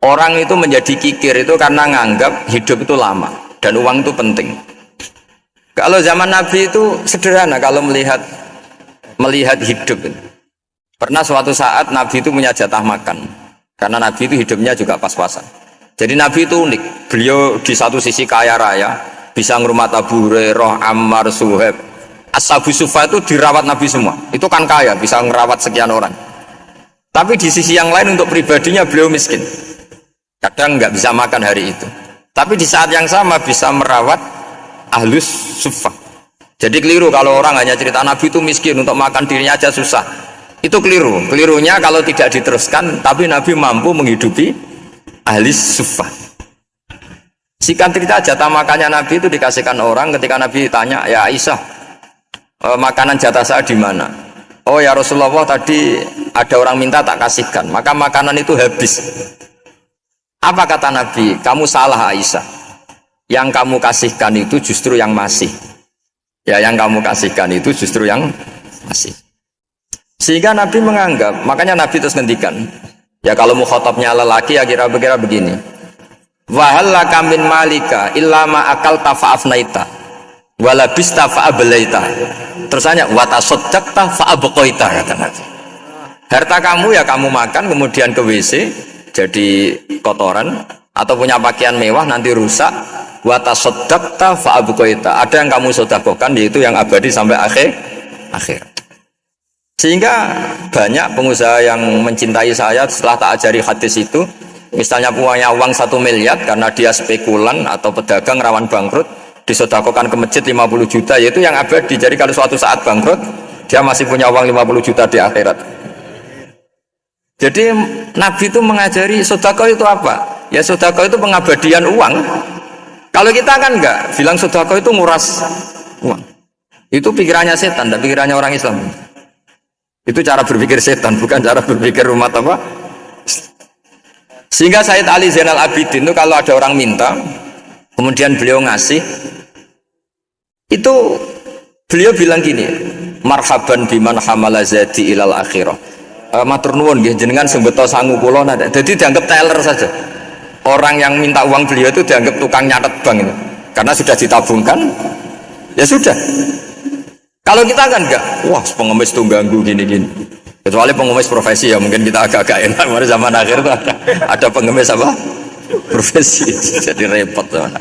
Orang itu menjadi kikir itu karena nganggap hidup itu lama dan uang itu penting. Kalau zaman Nabi itu sederhana kalau melihat hidup. Pernah suatu saat Nabi itu punya jatah makan karena Nabi itu hidupnya juga pas-pasan. Jadi Nabi itu unik. Beliau di satu sisi kaya raya, bisa ngurmat Abu Hurairah, Ammar, Suhaib. Ashabu Sufa itu dirawat Nabi semua. Itu kan kaya, bisa ngerawat sekian orang. Tapi di sisi yang lain untuk pribadinya beliau miskin. Kadang nggak bisa makan hari itu. Tapi di saat yang sama bisa merawat ahlus suffah. Jadi keliru kalau orang hanya cerita Nabi itu miskin, untuk makan dirinya aja susah. Itu keliru. Kelirunya kalau tidak diteruskan, tapi Nabi mampu menghidupi ahlus suffah. Sikan cerita jatah makannya Nabi itu dikasihkan orang ketika Nabi tanya, ya Aisyah, makanan jatah saya di mana? Oh ya Rasulullah, tadi ada orang minta tak kasihkan, maka makanan itu habis. Apa kata Nabi? Kamu salah Aisyah. Yang kamu kasihkan itu justru yang masih. Ya, yang kamu kasihkan itu justru yang masih. Sehingga Nabi menganggap, makanya Nabi terus ngendikan. Ya kalau mukhatabnya lelaki ya kira-kira begini. Wa hal laka min malika illa ma akalta fa afnaita wa labista fa ablaita. Terus tanya wa tasaddaqta fa abqaita, kata Nabi. Harta kamu ya kamu makan kemudian ke WC jadi kotoran, atau punya pakaian mewah nanti rusak, wa tasaddaqta fa abqaita. Ada yang kamu sedekahkan yaitu yang abadi sampai akhir. Sehingga banyak pengusaha yang mencintai saya setelah tak ajari hadis itu, misalnya punya uang 1 miliar karena dia spekulan atau pedagang rawan bangkrut, disedekahkan ke masjid 50 juta, yaitu yang abadi. Jadi kalau suatu saat bangkrut, dia masih punya uang 50 juta di akhirat. Jadi Nabi itu mengajari sedekah itu apa? Ya sedekah itu pengabadian uang. Kalau kita kan enggak, bilang sedekah itu nguras uang. Itu pikirannya setan dan pikirannya orang Islam. Itu cara berpikir setan, bukan cara berpikir umat apa? Sehingga Sayyid Ali Zainal Abidin itu kalau ada orang minta, kemudian beliau ngasih, itu beliau bilang gini, marhaban biman hamala zadi ilal akhirah. Matur nuwun nggih jenengan sembeto sangu kula nada. Jadi dianggap teller saja. Orang yang minta uang beliau itu dianggap tukang nyatet bank itu. Karena sudah ditabungkan, ya sudah. Kalau kita kan enggak, wah pengemis tuh ganggu gini-gini. Kecuali pengemis profesi ya mungkin kita agak-agak enak. Pada zaman akhir itu ada pengemis apa? Profesi. Jadi repot teman.